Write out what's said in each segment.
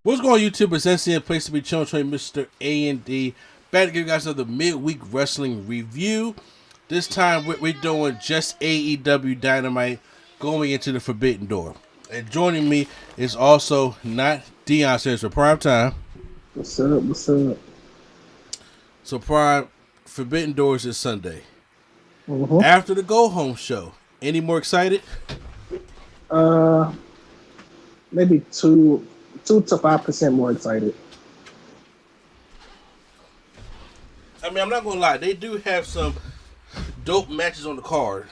What's going on, YouTube? It's NCN, place to be chilling, Mr. A&D. Back to give you guys another midweek wrestling review. This time we're doing just AEW Dynamite going into the Forbidden Door. And joining me is also not Dion says for prime time. What's up? What's up? So prime Forbidden Doors is Sunday. Mm-hmm. After the go home show, any more excited? Maybe 2 to 5% more excited. I mean, I'm not gonna lie, they do have some dope matches on the card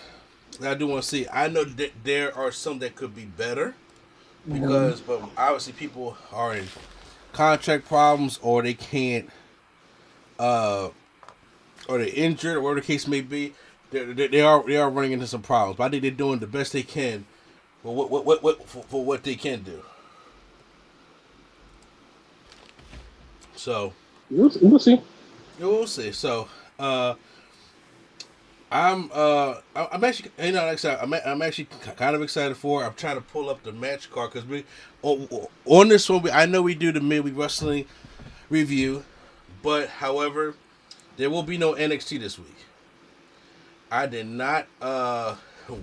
that I do want to see. I know that there are some that could be better because, but obviously people are in contract problems or they can't, or they're injured or whatever the case may be. They are running into some problems, but I think they're doing the best they can for what they can do. So We'll see. We'll see. So I'm actually, you know, like I said, I'm actually kind of excited for it. I'm trying to pull up the match card because we on this one. I know we do the midweek wrestling review, but however, there will be no NXT this week. I did not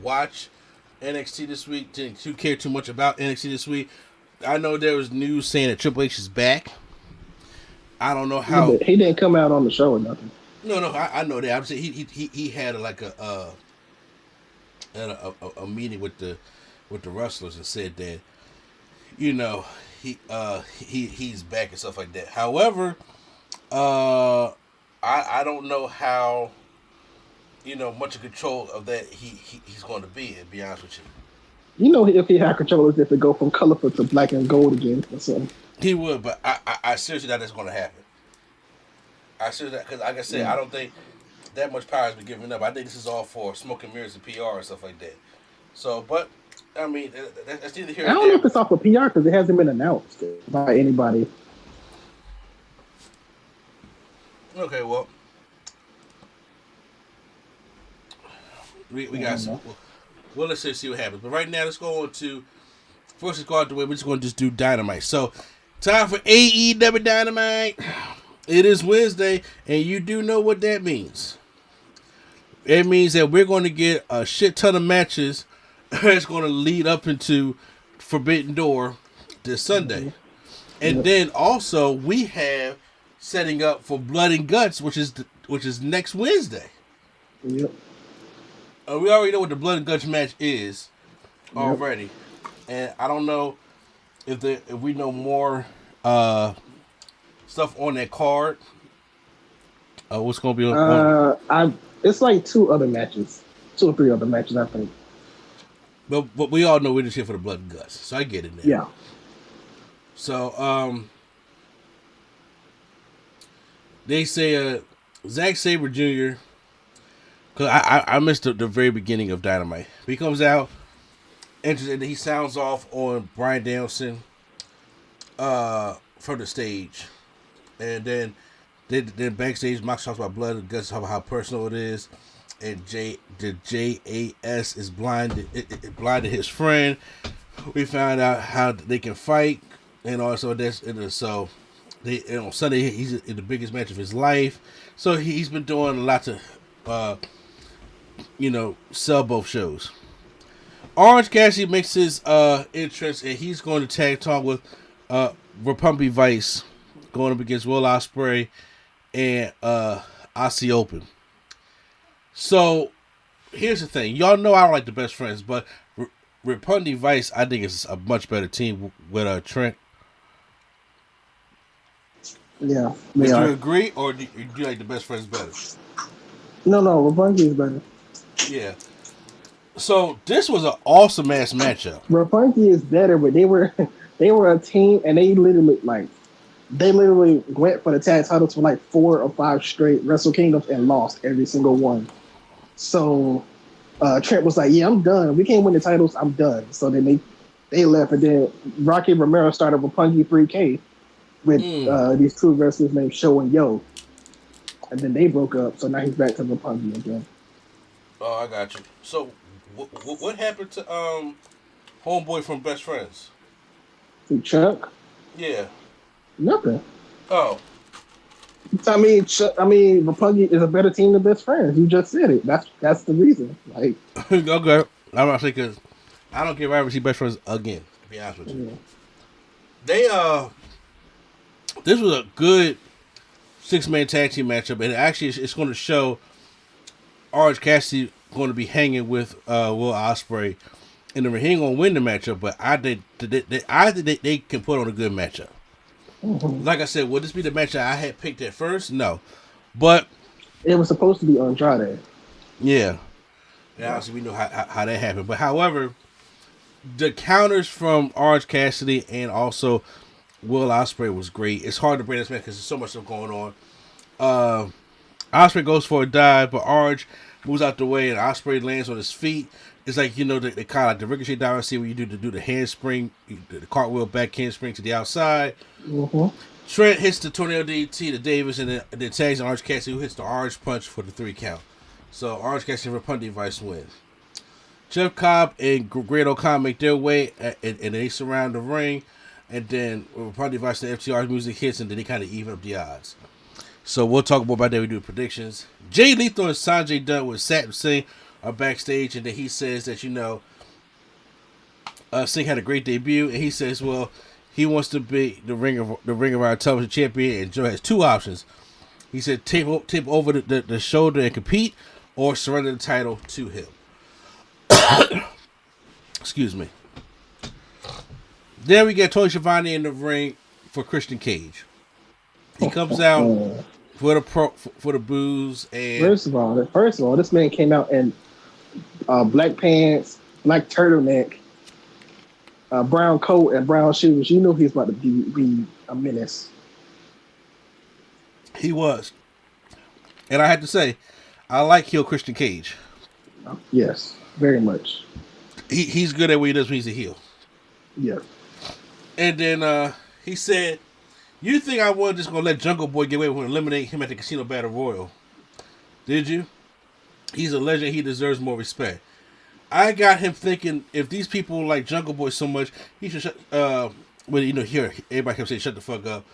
watch NXT this week. Didn't care too much about NXT this week. I know there was news saying that Triple H is back. I don't know how he didn't come out on the show or nothing. No, I know that. I'm saying he had a meeting with the wrestlers and said that, you know, he's back and stuff like that. However, I don't know how, you know, much of control of that he's going to be honest with you. You know, if he had control, it's if it go from colorful to black and gold again or something. He would, but I seriously doubt that's going to happen. I seriously, because like I said, I don't think that much power has been given up. I think this is all for smoke and mirrors and PR and stuff like that. So, but I mean, that's either here. I don't know if it's off of PR because it hasn't been announced by anybody. Okay, well, we got some. Well, let's see what happens. But right now, let's go on to first. Let's go out the way. We're just going to just do Dynamite. So, time for AEW Dynamite. It is Wednesday, and you do know what that means. It means that we're going to get a shit ton of matches that's going to lead up into Forbidden Door this Sunday. And then also we have setting up for Blood and Guts, which is next Wednesday. Yep. We already know what the Blood and Guts match is already. And I don't know if we know more stuff on that card. What's going to be on? It's like 2 or 3 other matches, I think. But we all know we're just here for the Blood and Guts, so I get it now. Yeah. So they say Zack Sabre Jr. Because I missed the very beginning of Dynamite. He comes out, interested. He sounds off on Bryan Danielson from the stage. And then backstage, Mox talks about Blood and Guts, talks about how personal it is. And the JAS is blinded his friend. We found out how they can fight. And also, so on Sunday, he's in the biggest match of his life. So he's been doing a lot to, sell both shows. Orange Cassidy makes his entrance, and he's going to tag talk with Roppongi Vice, going up against Will Osprey and Aussie Open. So here's the thing, y'all know I don't like the Best Friends, but Roppongi Vice I think is a much better team with Trent. Yeah. Do you agree, or do you like the Best Friends better? No, Roppongi is better. Yeah. So this was an awesome ass matchup. Roppongi is better, but they were a team, and they literally went for the tag titles for like 4 or 5 straight Wrestle Kingdoms and lost every single one. So Trent was like, "Yeah, I'm done. We can't win the titles. I'm done." So then they left, and then Rocky Romero started Roppongi 3K with these 2 wrestlers named Show and Yo, and then they broke up. So now he's back to Roppongi again. Oh, I got you. So what happened to homeboy from Best Friends? Chuck? Yeah. Nothing. Oh. I mean, Roppongi is a better team than Best Friends. You just said it. That's the reason. Like, Okay. I'm not saying because I don't care if I ever see Best Friends again, to be honest with you. yeah. They, this was a good 6-man tag team matchup, and actually it's going to show Orange Cassidy going to be hanging with Will Osprey in the ring. He ain't going to win the matchup, but I think they can put on a good matchup. Mm-hmm. Like I said, would this be the match I had picked at first? No. But it was supposed to be Andrade. Yeah. Obviously, we know how that happened. But however, the counters from Orange Cassidy and also Will Osprey was great. It's hard to bring this match because there's so much stuff going on. Osprey goes for a dive, but Orange moves out the way, and Osprey lands on his feet. It's like, they kind of like the ricochet dive. See what you do the handspring, the cartwheel back handspring to the outside. Mm-hmm. Trent hits the tornado DT to Davis, and then tags Orange Cassidy, who hits the orange punch for the 3 count. So Orange Cassidy and Roppongi Vice win. Jeff Cobb and Great O'Connor make their way, and they surround the ring. And then Roppongi Vice and FTR music hits, and then they kind of even up the odds. So we'll talk more about that. We do predictions. Jay Lethal and Sanjay Dutt with Satnam Singh are backstage, and then he says that Singh had a great debut, and he says, well, he wants to be the Ring of Honor Television Champion, and Joe has 2 options. He said, tape over the shoulder and compete, or surrender the title to him. Excuse me. Then we get Tony Schiavone in the ring for Christian Cage. He comes out for the booze, and First of all, this man came out in black pants, black turtleneck, brown coat, and brown shoes. You know he's about to be a menace. He was. And I had to say, I like heel Christian Cage. Yes, very much. He's good at what he does when he's a heel. Yeah. And then he said, you think I was just going to let Jungle Boy get away with eliminating him at the Casino Battle Royal? Did you? He's a legend. He deserves more respect. I got him thinking, if these people like Jungle Boy so much, he should shut, here, everybody kept saying, shut the fuck up.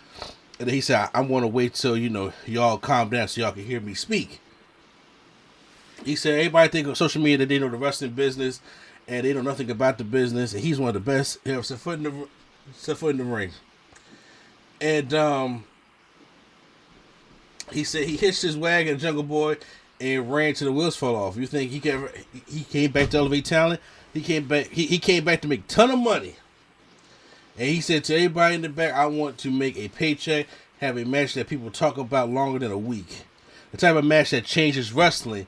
And then he said, I want to wait till, y'all calm down so y'all can hear me speak. He said, everybody think on social media that they know the wrestling business and they know nothing about the business. And he's one of the best. Set foot in the ring. And he said he hitched his wagon, Jungle Boy, and ran till the wheels fell off. You think he came back to elevate talent? He came back. He came back to make a ton of money. And he said to everybody in the back, I want to make a paycheck, have a match that people talk about longer than a week. The type of match that changes wrestling.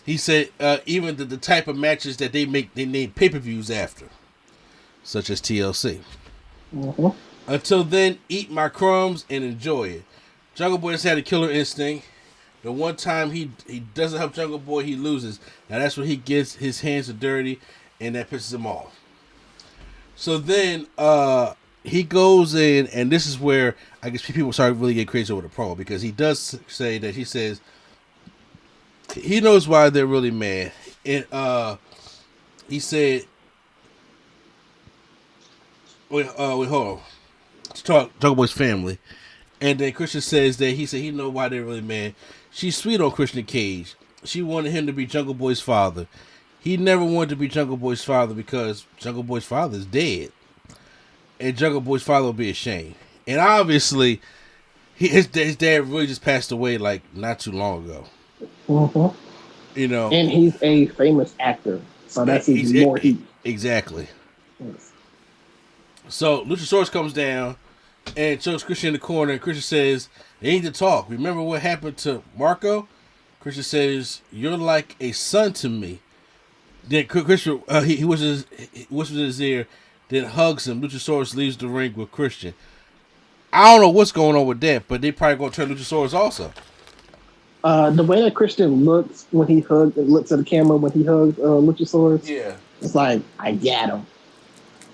He said even the type of matches that they name pay-per-views after, such as TLC. Mm-hmm. Until then, eat my crumbs and enjoy it. Jungle Boy has had a killer instinct. The one time he doesn't help Jungle Boy, he loses. Now that's when he gets his hands are dirty, and that pisses him off. So then he goes in, and this is where I guess people start really get crazy over the promo, because he does say that he says he knows why they're really mad. And he said, wait, hold on. Let's talk Boy's family. And then Christian says that he know why they're really mad. She's sweet on Christian Cage. She wanted him to be Jungle Boy's father. He never wanted to be Jungle Boy's father because Jungle Boy's father is dead. And Jungle Boy's father will be ashamed. And obviously, his dad really just passed away like not too long ago. Mm-hmm. And he's a famous actor. So that's even more heat. Exactly. Yes. So Luchasaurus comes down and shows Christian in the corner, and Christian says, they need to talk. Remember what happened to Marco? Christian says, you're like a son to me. Then Christian, he whispers in his ear, then hugs him. Luchasaurus leaves the ring with Christian. I don't know what's going on with that, but they probably going to turn Luchasaurus also. The way that Christian looks when he looks at the camera when he hugs Luchasaurus, yeah, it's like, I got him.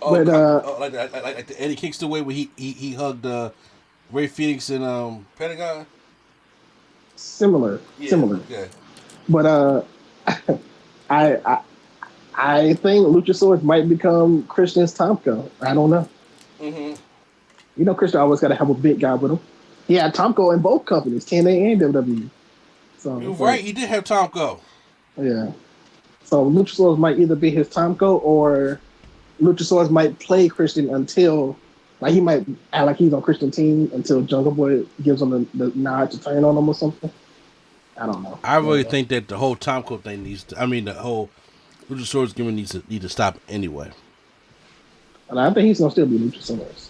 Oh, but like the Eddie Kingston way where he hugged Ray Phoenix and Pentagon. Similar. Okay. But I think Luchasaurus might become Christian's Tomko. I don't know. Mm-hmm. You know, Christian always got to have a big guy with him. He had Tomko in both companies, TNA and WWE. So You're right. He did have Tomko. Yeah. So Luchasaurus might either be his Tomko or Luchasaurus might play Christian until, like, he might act like he's on Christian team until Jungle Boy gives him the nod to turn on him or something. I don't know. I really think that the whole Tomko thing the whole Luchasaurus gimmick need to stop anyway. And I think he's gonna still be Luchasaurus.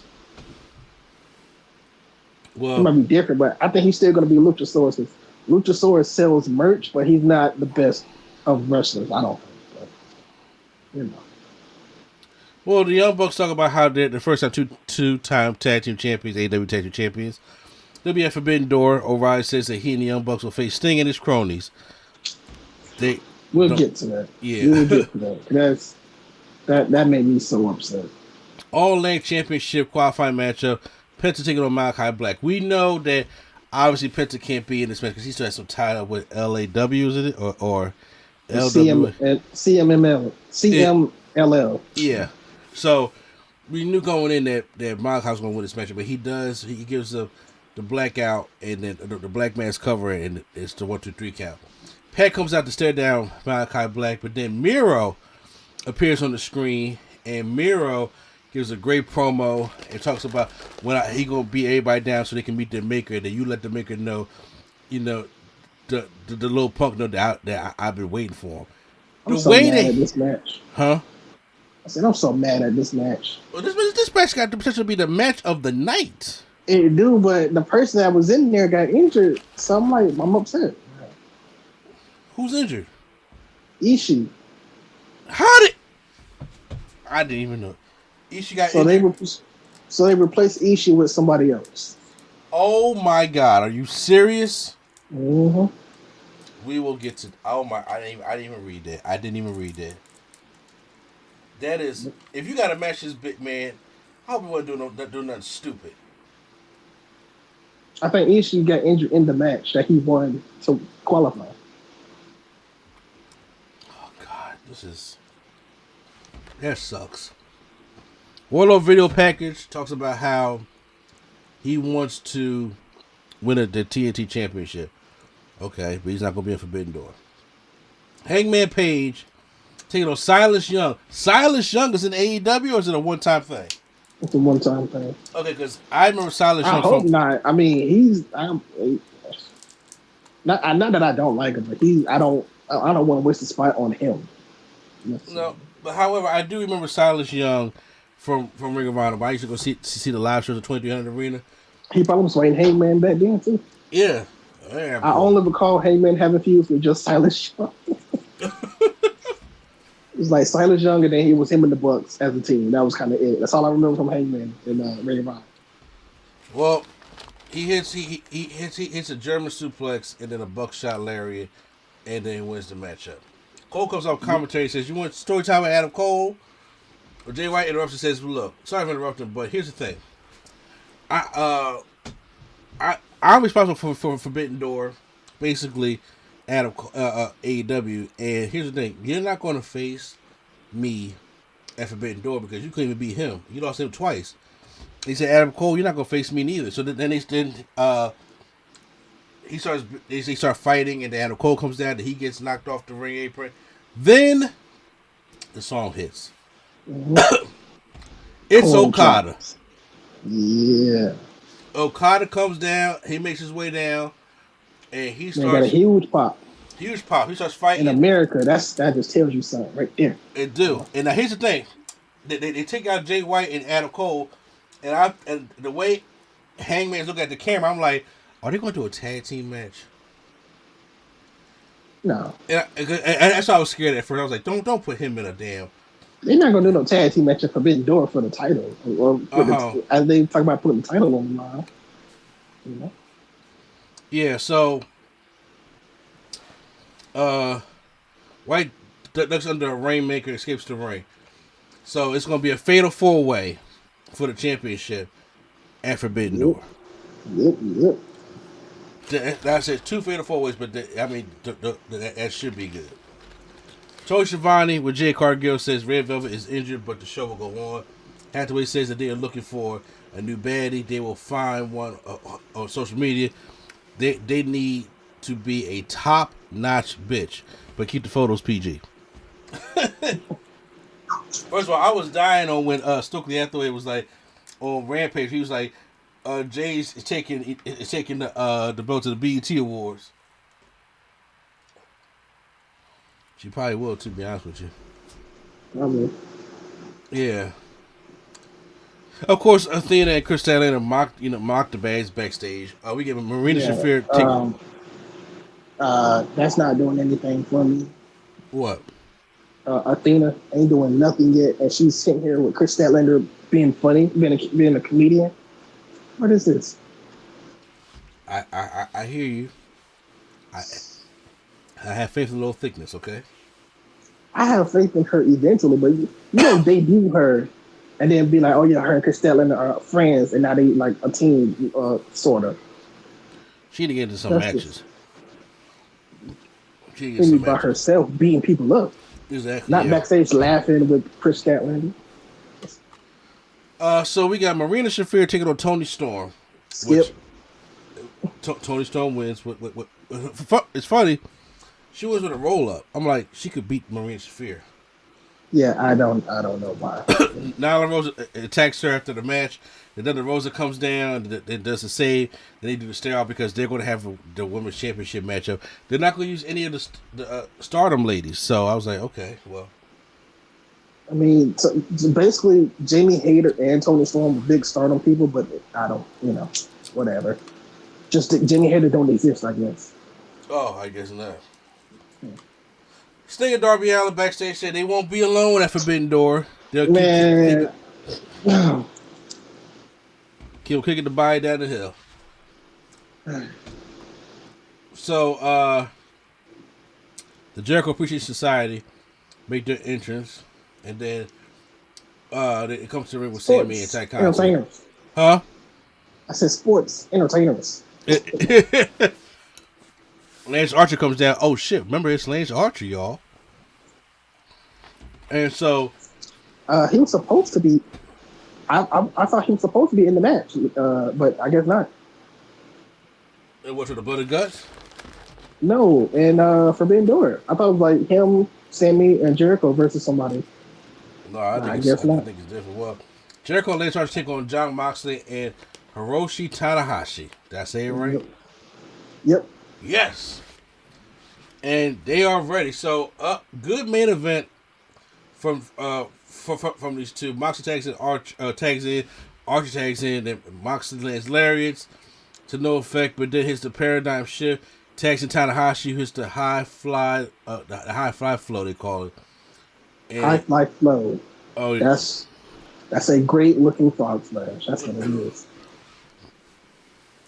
Well, it might be different, but I think he's still gonna be Luchasaurus. Luchasaurus sells merch, but he's not the best of wrestlers. I don't think. But, you know. Well, the Young Bucks talk about how they're the first time two-time tag team champions, AEW tag team champions. They'll be at Forbidden Door. O'Reilly says that he and the Young Bucks will face Sting and his cronies. We'll get to that. Yeah. We'll get to that. That made me so upset. All-Length Championship qualifying matchup. Penta taking on Malachi Black. We know that obviously Penta can't be in this match because he still has some tie up with LAW, is it? Or LW? CMLL. Yeah. So we knew going in that Malachi was going to win this match, but he gives the blackout and then the black man's cover, and it's the 1-2-3 count. Pat comes out to stare down Malachi Black, but then Miro appears on the screen, and Miro gives a great promo and talks about when he gonna beat everybody down so they can meet their maker, and then you let the maker know, the little punk know that I've been waiting for him. I'm so mad at this match. Huh? I said I'm so mad at this match. Well, this match got the potential to be the match of the night. It do, but the person that was in there got injured, so I'm upset. Who's injured? Ishii. I didn't even know. Ishii got injured. So they replaced Ishii with somebody else. Oh my God! Are you serious? Mm-hmm. We will get to. Oh my! I didn't even read that. That is, if you got to match this big man, I hope you want to do nothing stupid. I think Ishii got injured in the match that he won to qualify. Oh God, that sucks. Warlord video package talks about how he wants to win the TNT Championship. Okay, but he's not going to be in Forbidden Door. Hangman Page taking on Silas Young. Silas Young is in AEW, or is it a one-time thing? It's a one-time thing. Okay, because I remember Silas Young. I hope not. I mean, not that I don't like him, but I don't want to waste the spot on him. No, but however, I do remember Silas Young from Ring of Honor. I used to go see the live shows at 2300 Arena. He probably was fighting Hangman back then too. Yeah. I only recall Hangman having feuds with just Silas Young. It was like Silas Young, and then it was him and the Bucks as a team. That was kind of it. That's all I remember from Hangman in Ring of Honor. Well, he hits a German suplex and then a buckshot lariat, and then wins the matchup. Cole comes out commentary and says, "You want story time with Adam Cole?" Or Jay White interrupts and says, "Look, sorry for interrupting, but here's the thing. I'm responsible for Forbidden Door, basically, Adam AEW. And here's the thing: you're not going to face me at Forbidden Door because you couldn't even beat him. You lost him twice." He said, "Adam Cole, you're not going to face me neither." So then he starts fighting, and then Adam Cole comes down, and he gets knocked off the ring apron. Then the song hits. It's Okada. Yeah. Okada comes down. He makes his way down, and he starts. Got a huge pop. Huge pop. He starts fighting. In America, that just tells you something right there. It do. And now here's the thing: they take out Jay White and Adam Cole, and the way Hangman's looking at the camera, I'm like, are they going to do a tag team match? No. And that's why I was scared at first. I was like, don't put him in a damn. They're not going to do no tag team match at Forbidden Door for the title. Or as they talk about putting the title on the line. You know? Yeah, so White ducks under a Rainmaker, escapes the ring. So it's going to be a fatal 4-way for the championship at Forbidden Door. Yep. That's it. 2 fatal 4-ways, but that should be good. Tony Schiavone with Jay Cargill says Red Velvet is injured, but the show will go on. Hathaway says that they are looking for a new baddie, they will find one on social media. They need to be a top-notch bitch, but keep the photos PG. First of all, I was dying on when Stokely Hathaway was like on Rampage. He was like, Jay's is taking the belt to the BET Awards. She probably will, to be honest with you. Yeah. Of course, Athena and Chris Statlander mocked the bads backstage. We give Marina Shafir. That's not doing anything for me. What? Athena ain't doing nothing yet, and she's sitting here with Chris Statlander being funny, being a comedian. What is this? I hear you. I have faith in low thickness. Okay. I have faith in her eventually, but you don't debut her and then be like, oh yeah, her and Chris Statlander are friends, and now they like a team, sort of. She need to get into some matches. She need to get by herself beating people up. Exactly. Not backstage laughing with Chris Statlander. So we got Marina Shafir taking on Toni Storm. Skip. Toni Storm wins. It's funny. She was with a roll up. I'm like, she could beat Marina Shafir. Yeah, I don't know why. Nyla Rose attacks her after the match. And then the Rosa comes down and does the save. Then they do the stare out because they're going to have the Women's Championship matchup. They're not going to use any of the Stardom ladies. So I was like, okay, well. I mean, so basically, Jamie Hayter and Toni Storm were big Stardom people, but I don't, whatever. Just Jamie Hayter don't exist, I guess. Oh, I guess not. Sting and Darby Allin backstage said they won't be alone at Forbidden Door. They'll keep kicking the body down the hill. So, the Jericho Appreciation Society make their entrance, and then it comes to the ring with Sammy and Ty Conti. Entertainers. Huh? I said sports entertainers. Lance Archer comes down. Oh shit! Remember, it's Lance Archer, y'all. And so, he was supposed to be. I thought he was supposed to be in the match, but I guess not. It was for the Blood and Guts. No, and Forbidden Door. I thought it was like him, Sammy, and Jericho versus somebody. No, I guess not. I think it's different. Well, Jericho and Lance Archer take on Jon Moxley and Hiroshi Tanahashi. Did I say it right? Yep. Yes. And they are ready. So, good main event from these two. Moxley tags in, Archer tags in, then Moxley lands lariats to no effect, but then hits the paradigm shift. Tags in Tanahashi, who hits the high fly flow, they call it. And, high fly flow. Oh, yeah. That's a great looking frog splash. That's what it is.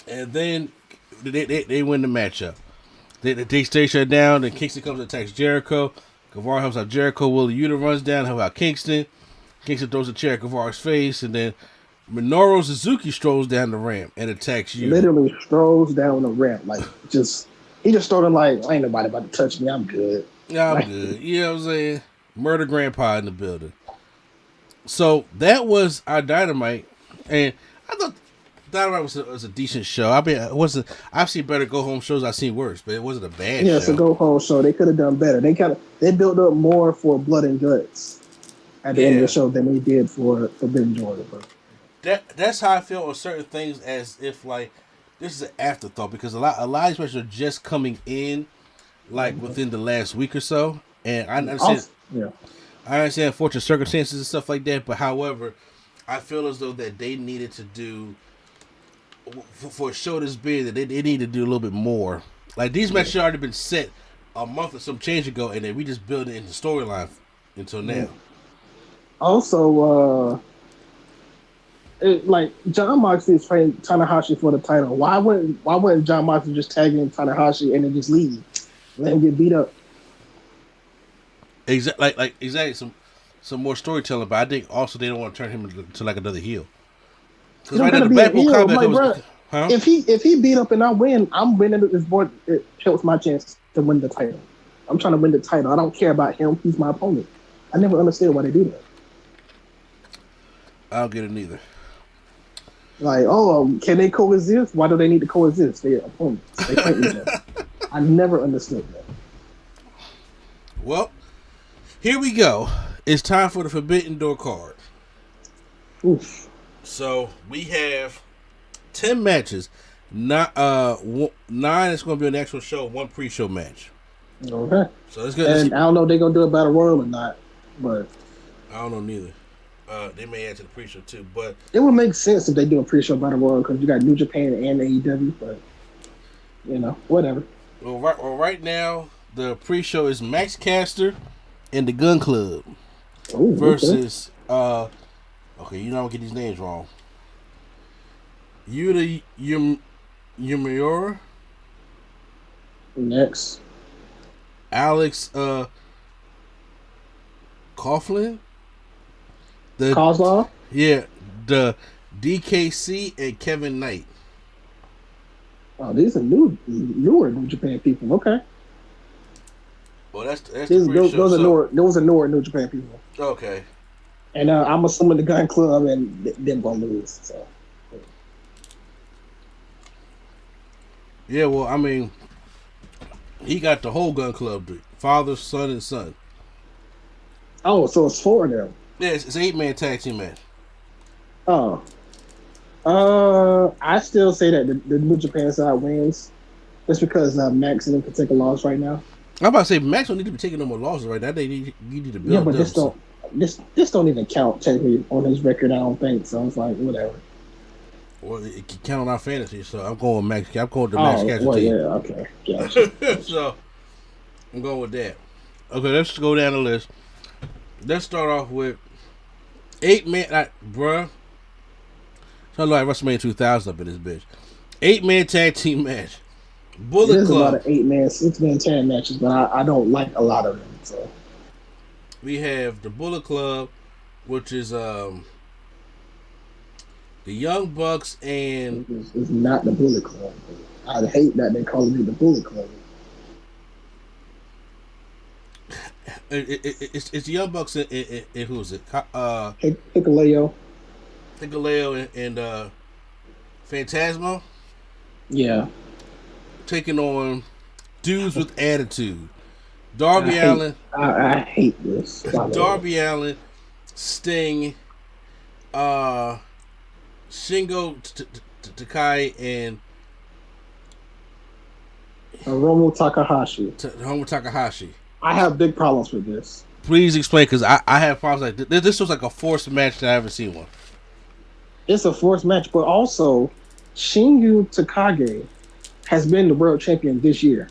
And then they win the matchup. They stay shut down. Then Kingston comes and attacks Jericho. Guevara helps out Jericho. Willie Yuta runs down, helps out Kingston. Kingston throws a chair at Guevara's face, and then Minoru Suzuki strolls down the ramp and attacks Yuta. Literally strolls down the ramp, he just started like, ain't nobody about to touch me. I'm good. Yeah, I'm good. You know what I'm saying? Murder Grandpa in the building. So that was our Dynamite, and I thought Dynamite was a decent show. I mean, I've seen better go home shows. I've seen worse, but it wasn't a bad show. Yeah, it's a go home show. They could have done better. They built up more for Blood and Guts at the end of the show than they did for Ben Jordan. That's how I feel on certain things, as if like this is an afterthought, because a lot of these matches are just coming in within the last week or so, and I understand. I understand unfortunate circumstances and stuff like that, but however, I feel as though that they needed to do for a show this big, that they need to do a little bit more. Like these matches had already been set a month or some change ago, and then we just build it into storyline until now. Also, Jon Moxley is fighting Tanahashi for the title. Why wouldn't Jon Moxley just tag in Tanahashi and then just leave, let him get beat up? Exactly, some more storytelling, but I think also they don't want to turn him into like another heel. Because right now the Blackpool Combat was, if he beat up and I win, I'm winning this board. It helps my chance to win the title. I'm trying to win the title. I don't care about him. He's my opponent. I never understood why they do that. I don't get it neither. Like, can they coexist? Why do they need to coexist? They're opponents. They fight each other. I never understood that. Well, here we go. It's time for the Forbidden Door card. Oof. So we have 10 matches. 9 is going to be an actual show. 1 pre-show match. Okay. So let's go. And I don't know if they're going to do a battle royal or not, but I don't know neither. They may add to the pre-show too, but it would make sense if they do a pre-show battle royal because you got New Japan and AEW. But whatever. Well, right now the pre-show is Max Caster and the Gun Club versus okay, I'm gonna get these names wrong. Yuta Yumura. Next. Alex Coughlin. The Kozlov? Yeah, the DKC and Kevin Knight. Oh, these are newer New Japan people. Okay. Well, that's those are newer New Japan people. Okay. And I'm assuming the Gun Club and them gonna lose. So. Yeah, well, I mean, he got the whole Gun Club, father, son, and son. Oh, so it's 4 of them. Yeah, it's an 8-man tag team match. Oh. I still say that the New Japan side wins. Just because Max and them can take a loss right now. I'm about to say Max don't need to be taking no more losses right now. You need to build. Yeah, but this don't even count technically on his record. I don't think so. It's like whatever. Well, it can count on our fantasy, so I'm going with Max. I'm going with the Max Caster team. Yeah, okay, gotcha. So I'm going with that. Okay, let's go down the list. Let's start off with 8-man, bruh. Sounds like WrestleMania 2000 up in this bitch. 8-man tag team match. Bullet There's Club. A lot of 8-man, 6-man tag matches, but I don't like a lot of them. So we have the Bullet Club, which is the Young Bucks and it's not the Bullet Club. I hate that they call it the Bullet Club. It's the Young Bucks and who is it? Hikuleo and Phantasmo. Yeah. Taking on Dudes with Attitude. Darby Allin. I hate this. Darby Allin, Sting, Shingo Takai, and Hiromu Takahashi. I have big problems with this. Please explain, because I have problems like this. This was like a forced match that I haven't seen one. It's a forced match, but also Shingo Takagi has been the world champion this year.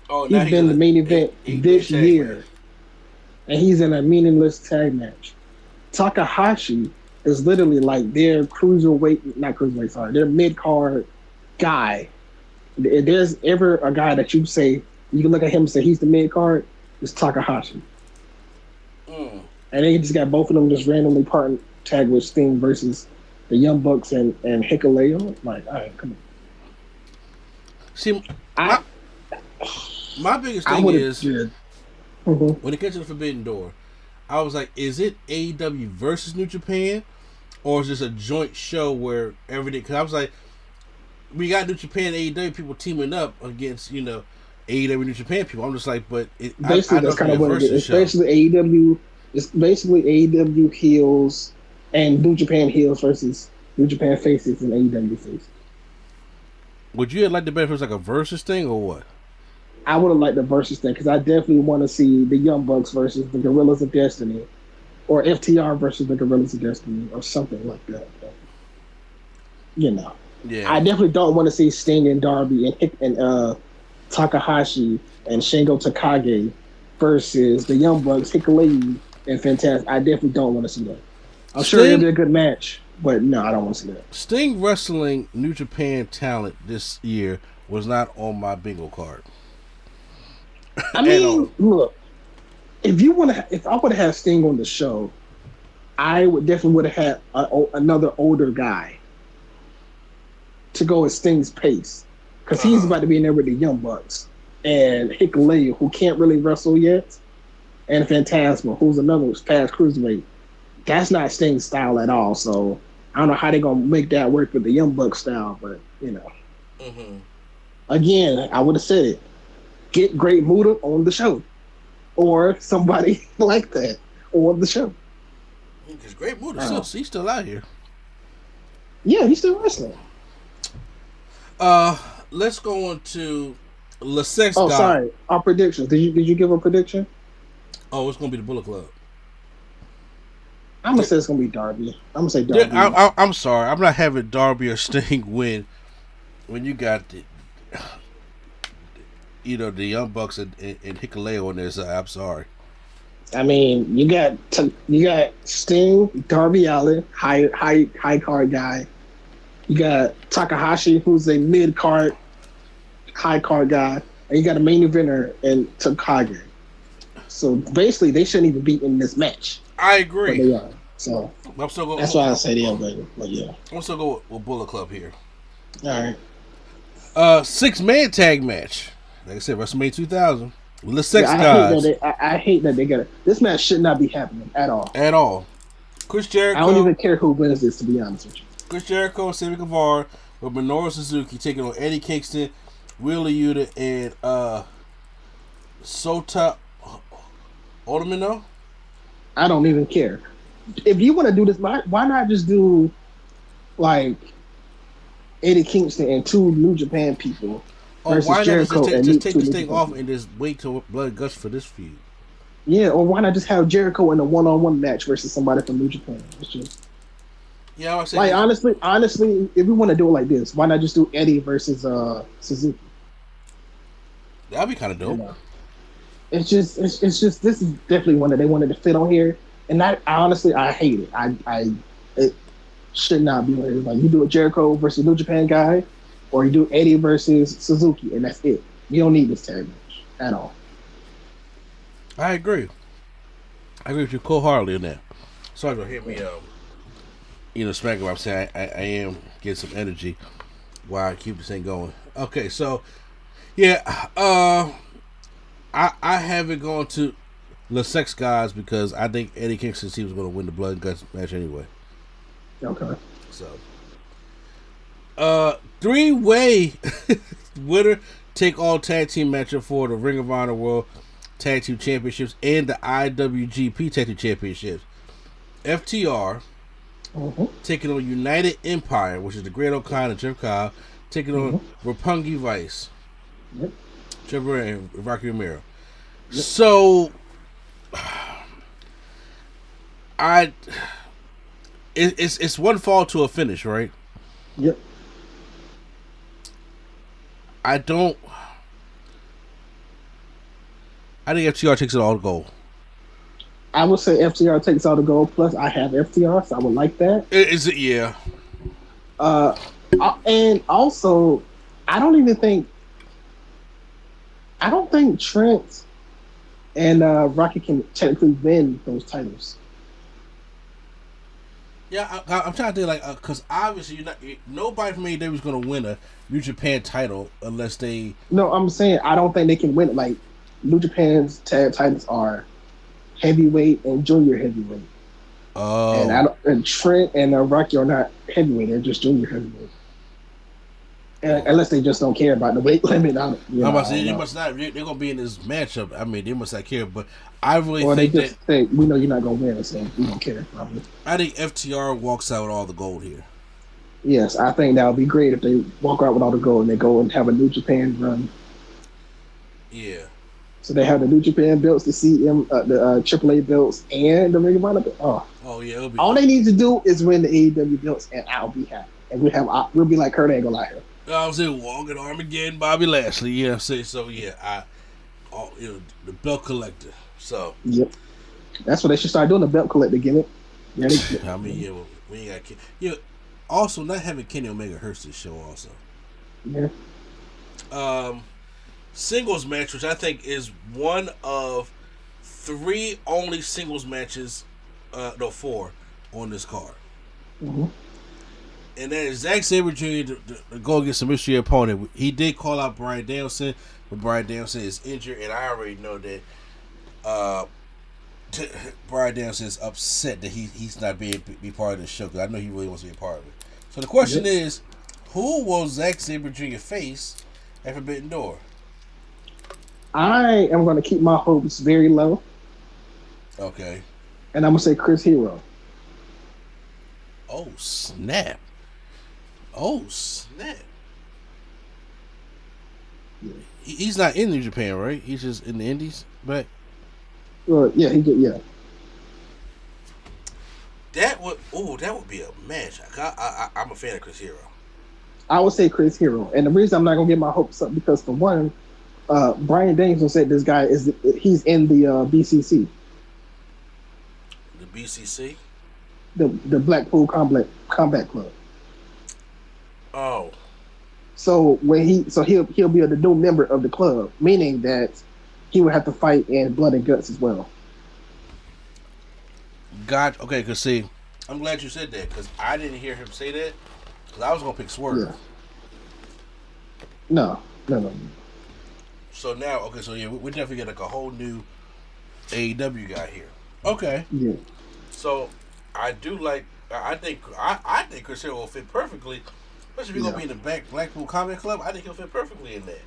Oh, he's been the main event this year. And he's in a meaningless tag match. Takahashi is literally like their their mid-card guy. If there's ever a guy that you say, you can look at him and say he's the mid-card, it's Takahashi. And they just got both of them just randomly parting tag with Sting versus the Young Bucks and Hikuleo. Like, all right, come on. See, my biggest thing is when it gets to the Forbidden Door, I was like, is it AEW versus New Japan, or is this a joint show where everything? Because I was like, we got New Japan and AEW people teaming up against AEW New Japan people. I'm just like, but basically that's kind of what it is. It's basically AEW. It's basically AEW heels and New Japan heels versus New Japan faces and AEW faces. Would you have liked the better if it was like a versus thing or what? I would have liked the versus thing because I definitely want to see the Young Bucks versus the Gorillas of Destiny, or FTR versus the Gorillas of Destiny, or something like that. But, yeah. I definitely don't want to see Sting and Darby and Takahashi and Shingo Takagi versus the Young Bucks, Hikuleo and Fantastic. I definitely don't want to see that. I'm sure it'll be a good match, but no, I don't want to see that. Sting wrestling New Japan talent this year was not on my bingo card. I mean, look, if I would have had Sting on the show, I would definitely have had another older guy to go at Sting's pace, because he's about to be in there with the Young Bucks and Hikuleo, who can't really wrestle yet, and Phantasma, who's another past cruiserweight. That's not Sting's style at all. So I don't know how they're gonna make that work with the Young Buck style, but again, I would have said it. Get Great Muta on the show, or somebody like that on the show. Because Great Muta he's still out here. Yeah, he's still wrestling. Let's go on to Le Sex Oh, God. sorry. Our predictions. Did you give a prediction? Oh, it's gonna be the Bullet Club. I'm gonna say it's gonna be Darby. I'm gonna say Darby. I'm sorry. I'm not having Darby or Sting win when you got the Young Bucks and Hikuleo on there side. I'm sorry. I mean, you got Sting, Darby Allin, high card guy. You got Takahashi, who's a mid card, high card guy, and you got a main eventer in Takagi. So basically, they shouldn't even be in this match. I agree. But they are. So that's why I say they are better. But yeah, I'm still go with Bullet Club here. All right. 6-man tag match. Like I said, WrestleMania 2000. The Sex Guys. I hate that they got it. This match should not be happening at all. At all. Chris Jericho. I don't even care who wins this, to be honest with you. Chris Jericho and Sammy Guevara with Minoru Suzuki taking on Eddie Kingston, Wheeler Yuta, and Sota Otomino. I don't even care. If you want to do this, why not just do like Eddie Kingston and 2 New Japan people versus why not Jericho just take this thing off and just wait till Blood Guts for this feud? Yeah, or why not just have Jericho in a 1-on-1 match versus somebody from New Japan? It's just, yeah, I say like honestly, if we want to do it like this, why not just do Eddie versus Suzuki? That'd be kind of dope. You know? It's just this is definitely one that they wanted to fit on here, and I honestly hate it. It should not be like, you do a Jericho versus New Japan guy, or you do Eddie versus Suzuki, and that's it. You don't need this tag match at all. I agree. I agree with you wholeheartedly on that. Sorry for hearing me, smacking what I'm saying. I am getting some energy while I keep this thing going. Okay, so yeah, I haven't gone to the Sex Guys because I think Eddie Kingston was going to win the Blood and Guts match anyway. Okay. So, 3-way winner take all tag team matchup for the Ring of Honor World Tag Team Championships and the IWGP Tag Team Championships. FTR taking on United Empire, which is the Great O'Connor and Jeff Cobb, taking on Roppongi Vice. Yep. Trevor and Rocky Romero. Yep. So, it's one fall to a finish, right? Yep. I think FTR takes it all to gold. I would say FTR takes all the gold. Plus, I have FTR, so I would like that. Is it? Yeah. And also, I don't think Trent and Rocky can technically win those titles. Yeah, I'm trying to think because obviously nobody from AEW is going to win a New Japan title unless they. No, I'm saying I don't think they can win it. Like New Japan's tag titles are heavyweight and junior heavyweight. Oh. And Trent and Rocky are not heavyweight; they're just junior heavyweight. Unless they just don't care about the weight limit. They must not. They're gonna be in this matchup. I mean, they must not care. But I really think they just say, we know you're not gonna win, so we don't care. Probably. I think FTR walks out with all the gold here. Yes, I think that would be great if they walk out with all the gold and they go and have a New Japan run. Yeah. So they have the New Japan belts, the the AAA belts, and the Ring of Honor belts. Oh yeah. All they need to do is win the AEW belts, and I'll be happy. And we'll be like Kurt Angle out here. I was in Walking Armageddon, Bobby Lashley. Yeah, so yeah, the belt collector. So yep, that's what they should start doing. The belt collector gimmick. Yeah, I mean, we ain't got also not having Kenny Omega hurts this show. Also, yeah. Singles match, which I think is one of 3 only singles matches, 4 on this card. Mm-hmm. And that is Zack Sabre Jr. to go against a mystery opponent. He did call out Bryan Danielson, but Bryan Danielson is injured, and I already know that Brian Danielson is upset that he's not being be part of the show because I know he really wants to be a part of it. So the question is, who will Zack Sabre Jr. face at Forbidden Door? I am going to keep my hopes very low. Okay. And I'm going to say Chris Hero. Oh, snap. Oh, snap. Yeah. He's not in New Japan, right? He's just in the Indies, but... Yeah, he did, yeah. That would be a match. I'm a fan of Chris Hero. I would say Chris Hero. And the reason I'm not going to get my hopes up because, for one, Brian Danielson said this guy he's in the BCC. The BCC? The Blackpool Combat Club. Oh. So he'll be a new member of the club, meaning that he would have to fight in Blood and Guts as well. Okay, because see, I'm glad you said that because I didn't hear him say that because I was going to pick Swerve. Yeah. No. So now, okay, so yeah, we definitely get like a whole new AEW guy here. Okay. Yeah. So I think Chris Hero will fit perfectly, especially if you're gonna be in the Blackpool Combat Club. I think he'll fit perfectly in that.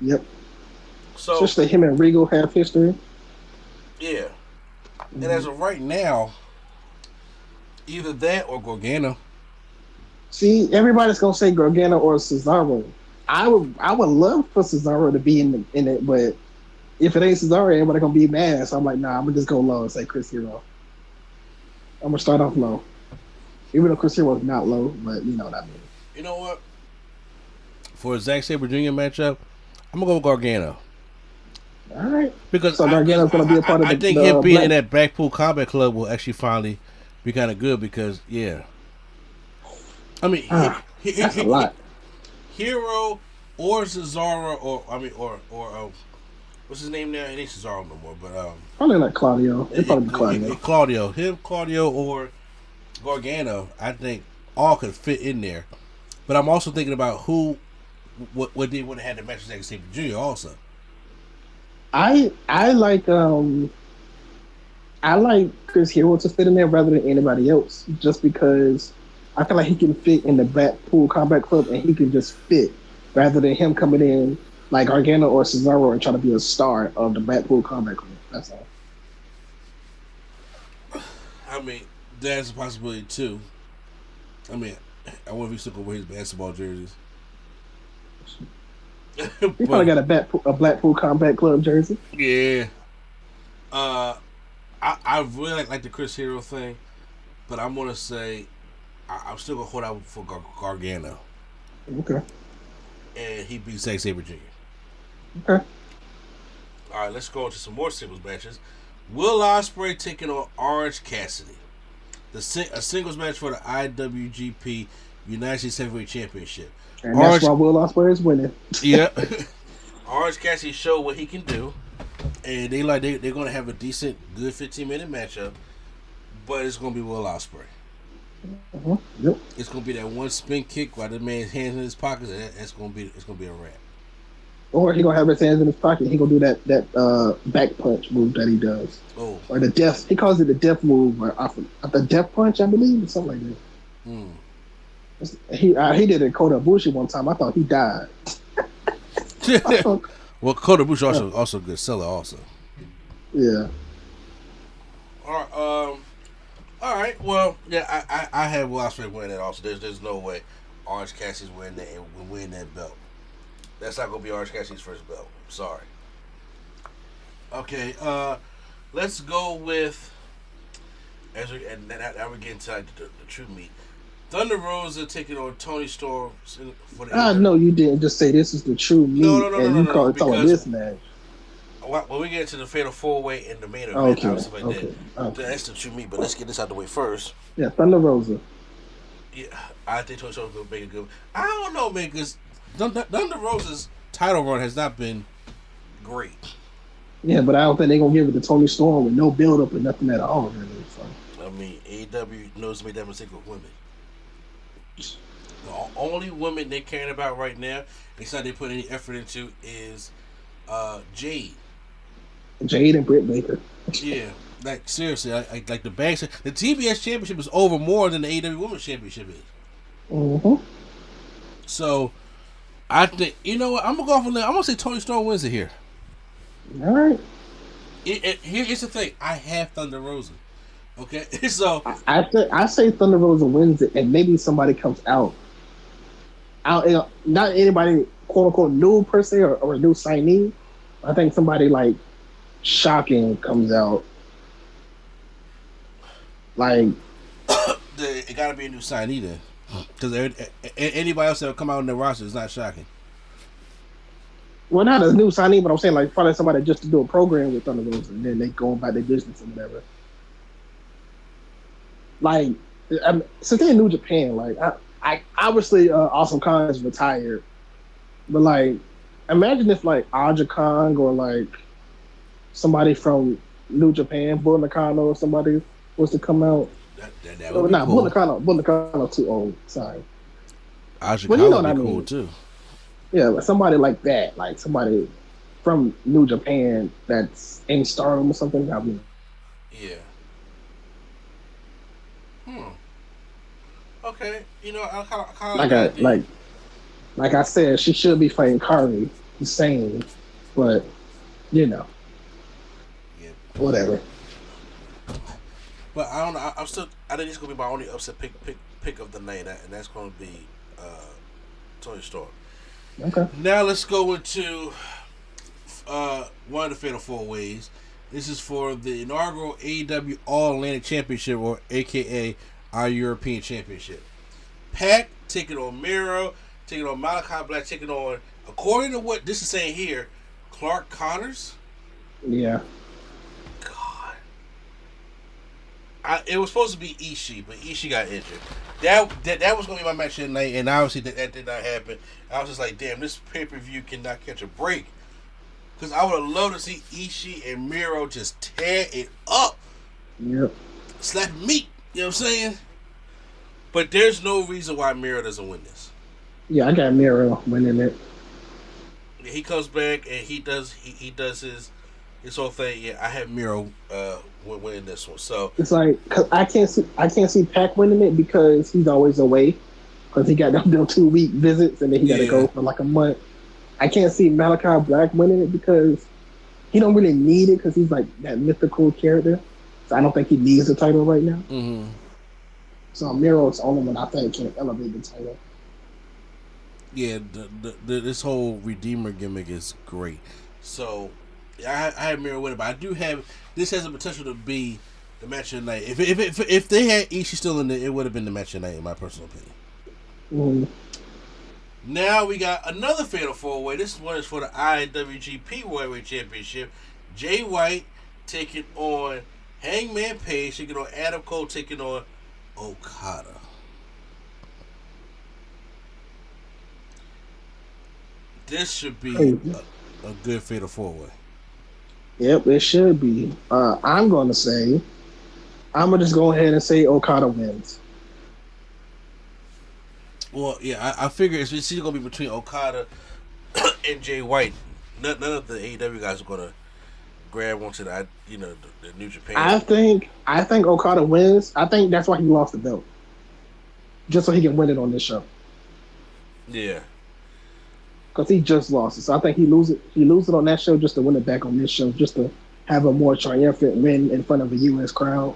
Yep. So especially him and Regal have history. Yeah. And as of right now, either that or Gargano. See, everybody's gonna say Gargano or Cesaro. I would love for Cesaro to be in it, but if it ain't Cesaro, everybody's gonna be mad. So I'm like, nah, I'm gonna just go low and say Chris Hero. I'm gonna start off low, even though Chris Hero is not low, but you know what I mean. You know what? For a Zack Sabre Jr. matchup, I'm gonna go with Gargano. All right. Because so Gargano's gonna be a part of the. I think him being in that Blackpool Combat Club will actually finally be kind of good because I mean that's a lot. Hero or Cesaro or what's his name now? It ain't Cesaro no more, but probably like Claudio. It'd probably be Claudio. Claudio or Gargano. I think all could fit in there, but I'm also thinking about what they would have had the match with Zack Sabre Jr. also. I like Chris Hero to fit in there rather than anybody else, just because I feel like he can fit in the Blackpool Combat Club and he can just fit rather than him coming in like Gargano or Cesaro and trying to be a star of the Blackpool Combat Club. That's all. I mean, that's a possibility too. I mean, I wonder if he's still gonna wear his basketball jerseys. He probably got a Blackpool Combat Club jersey. Yeah. I really like the Chris Hero thing, but I'm gonna say I'm still gonna hold out for Gargano. Okay. And he beats Zack Sabre Jr. Okay. All right, let's go into some more singles matches. Will Osprey taking on Orange Cassidy. A singles match for the IWGP United States Heavyweight Championship. And that's why Will Osprey is winning. Yeah. Orange Cassidy showed what he can do. And they're gonna have a decent, good 15-minute matchup. But it's gonna be Will Osprey. Uh-huh. Yep. It's gonna be that one spin kick while the man's hands in his pockets, and it's gonna be a wrap. Or he gonna have his hands in his pocket. He gonna do that back punch move that he does. Oh. Or the death. He calls it the death move, or the death punch, I believe, or something like that. He did it Kota Ibushi one time. I thought he died. Well, Kota Ibushi also a good seller also. Yeah. All right. Well, yeah, I have Will Ospreay win that also. There's no way Orange Cassidy's win that belt. That's not gonna be Orange Cassidy's first belt. Sorry. Okay. Let's go with now we get into the true meat. Thunder Rosa taking on Tony Storm for the. I know you didn't just say this is the true meat, you call it this match. When we get to the Fatal 4-Way and the main event, okay. That's the true meat. But let's get this out the way first. Yeah, Thunder Rosa. Yeah, I think Tony Storm's gonna make it good. I don't know, man, because Thunder Rosa's title run has not been great. Yeah, but I don't think they're gonna give it to Tony Storm with no build up and nothing at all. Really. So. I mean, AEW knows to make that mistake with women. The only women they're caring about right now, it's not they put any effort into, is Jade. Jade and Britt Baker. Yeah, Like seriously, like the banks, the TBS championship is over more than the AEW Women's Championship is. Mm-hmm. So I think you know what I'm gonna go off on that. I'm gonna say Toni Storm wins it here. All right. Here's the thing. I have Thunder Rosa. Okay, so I say Thunder Rosa wins it, and maybe somebody comes out. Not anybody quote unquote new per se or a new signee. I think somebody like shocking comes out. Like it got to be a new signee then, because anybody else that will come out in the roster is not shocking. Well, not a new signee, but I'm saying like probably somebody just to do a program with Thunder Rosa, and then they go about their business or whatever. Like, since they're in New Japan, like I obviously Awesome Khan is retired, but like, imagine if like Aja Kong or like somebody from New Japan, Bull Nakano or somebody was to come out. That would be cool. Bull Nakano too old. Sorry. Aja Kong would be cool too. Yeah, like somebody like that, like somebody from New Japan that's in Stardom or something. I mean, yeah. Okay, you know, I kind of like I said, she should be fighting Kari Hussein, but you know, yeah, whatever. But I don't know. I think it's gonna be my only upset pick of the night, and that's gonna be Toni Storm. Okay. Now let's go into one of the Fatal 4-Ways. This is for the inaugural AEW All Atlantic Championship, or AKA our European Championship. Pac taking on Miro, taking on Malachi Black, taking on, according to what this is saying here, Clark Connors. Yeah. God. It was supposed to be Ishii, but Ishii got injured. That was going to be my match that night, and obviously that did not happen. I was just like, damn, this pay-per-view cannot catch a break. Because I would have loved to see Ishii and Miro just tear it up. Yep. Slap meat. You know what I'm saying? But there's no reason why Miro doesn't win this. Yeah, I got Miro winning it. Yeah, he comes back and he does his whole thing. Yeah, I have Miro winning this one. So it's like, cause I can't see Pac winning it because he's always away. Because he got them 2-week visits and then he got to go for like a month. I can't see Malachi Black winning it because he don't really need it because he's like that mythical character. So I don't think he needs the title right now. Mm-hmm. So Miro's the only one I think can elevate the title. Yeah, this whole Redeemer gimmick is great. So I have Miro winning, but I do have this has the potential to be the match of the night. If they had Ishii still in there, it would have been the match of the night in my personal opinion. Mm. Now we got another Fatal 4-Way. This one is for the IWGP World Championship. Jay White taking on Hangman Page, taking on Adam Cole, taking on Okada. This should be a good Fatal 4-Way. Yep, it should be. I'm going to just go ahead and say Okada wins. Well, yeah, I figure it's either going to be between Okada and Jay White. None of the AEW guys are going to grab onto the New Japan. I think Okada wins. I think that's why he lost the belt, just so he can win it on this show. Yeah, because he just lost it. So I think he lose it on that show just to win it back on this show, just to have a more triumphant win in front of a U.S. crowd.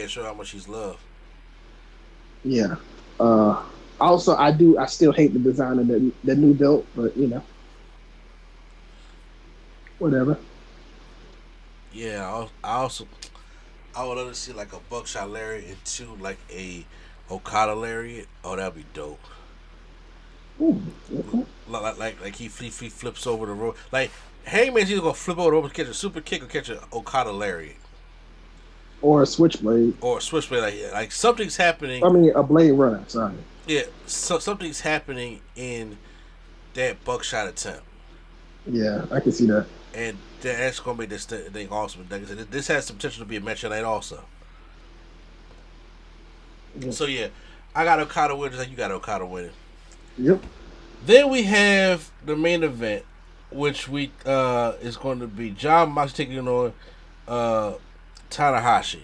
Show how much he's loved. Yeah. Also, I still hate the design of the new belt, but whatever. Yeah, I would love to see like a buckshot lariat into like a Okada lariat. Oh, that'd be dope. Ooh, okay. Like he flips over the rope. Like Hangman's either gonna flip over the rope and catch a super kick or catch an Okada lariat. Or a switchblade. Like something's happening. I mean, a blade runner. Sorry. Yeah, so something's happening in that buckshot attempt. Yeah, I can see that. And that's gonna make this thing awesome. Like I said, this has the potential to be a match of the night also. Yep. So yeah, I got Okada winning. Like you got Okada winning. Yep. Then we have the main event, which is going to be John Moxley taking on Tanahashi.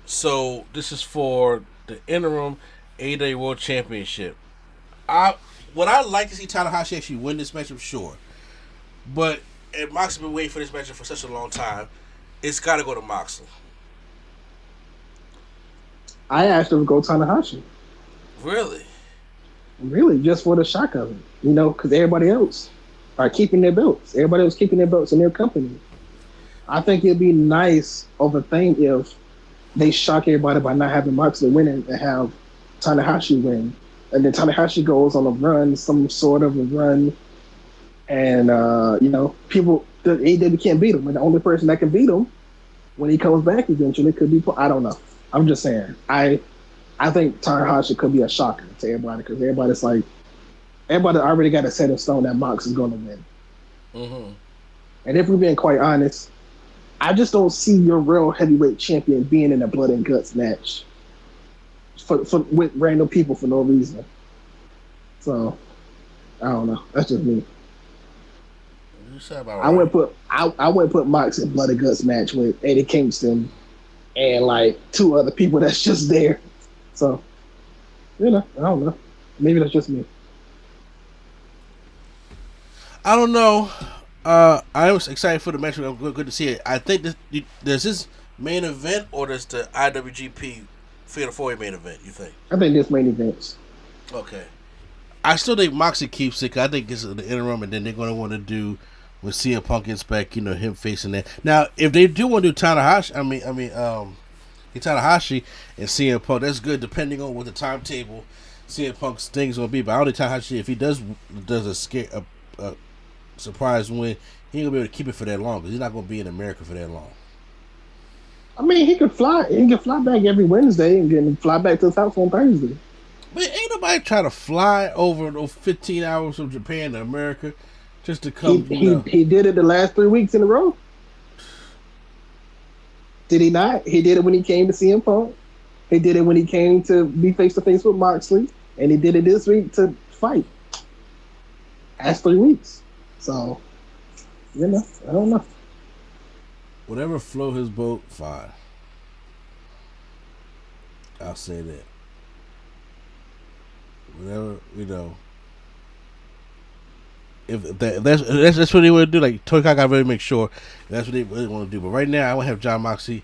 So this is for the interim AEW World Championship. Would I like to see Tanahashi actually win this matchup? Sure, but Moxley's been waiting for this matchup for such a long time. It's got to go to Moxley. I asked him to go Tanahashi. Really? Really, just for the shock of it, because everybody else are keeping their belts. Everybody else keeping their belts in their company. I think it'd be nice of a thing if they shock everybody by not having Moxley winning and have Tanahashi win. And then Tanahashi goes on a run, some sort of a run. And, people, the AEW can't beat him. And the only person that can beat him when he comes back eventually could be, I don't know. I'm just saying. I think Tanahashi could be a shocker to everybody because everybody already got a set in stone that Mox is going to win. Mm-hmm. And if we're being quite honest, I just don't see your real heavyweight champion being in a blood and guts match with random people for no reason. So I don't know. That's just me. Right. I wouldn't put Mox in blood and guts match with Eddie Kingston and like two other people that's just there. So I don't know. Maybe that's just me. I don't know. I was excited for the match. I'm good to see it. I think there's this main event or does the IWGP Fatal 4 main event, you think? I think this main events. Okay. I still think Moxley keeps it. I think this is the interim, and then they're going to want to do when CM Punk gets back, him facing that. Now, if they do want to do Tanahashi, Tanahashi and CM Punk, that's good depending on what the timetable CM Punk's thing's going to be. But I don't think Tanahashi, if he does a surprise win, he ain't gonna be able to keep it for that long because he's not gonna be in America for that long. I mean, he could fly. He can fly back every Wednesday and then fly back to the South on Thursday. But ain't nobody trying to fly over those 15 hours from Japan to America just to come. He did it the last 3 weeks in a row. Did he not? He did it when he came to CM Punk. He did it when he came to be face to face with Moxley, and he did it this week to fight. That's 3 weeks. So, I don't know. Whatever float his boat, fine. I'll say that. Whatever, if that's what they want to do, like Tony Khan got to really make sure that's what they really want to do. But right now, I want to have Jon Moxley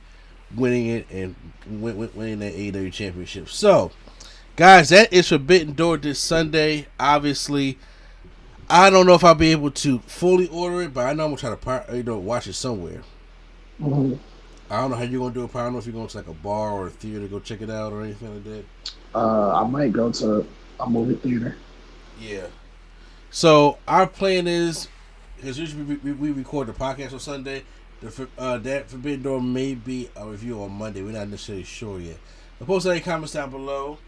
winning it and winning that AEW championship. So, guys, that is Forbidden Door this Sunday. Obviously, I don't know if I'll be able to fully order it, but I know I'm gonna try to watch it somewhere. Mm-hmm. I don't know how you're gonna do it. I don't know if you're going to like a bar or a theater to go check it out or anything like that. I might go to a movie theater. Yeah. So our plan is, because usually we record the podcast on Sunday. That Forbidden Door may be a review on Monday. We're not necessarily sure yet. Post any comments down below.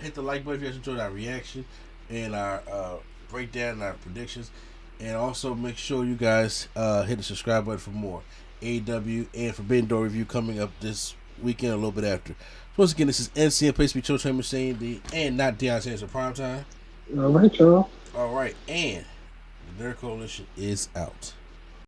Hit the like button if you guys enjoyed our reaction and our breakdown and our predictions. And also make sure you guys hit the subscribe button for more AEW and Forbidden Door review coming up this weekend, a little bit after. Once again, this is NC and Place to be Chill Train Machine and not Deion Sanders for Prime Time. All right, y'all. All right, and the Nerd Coalition is out.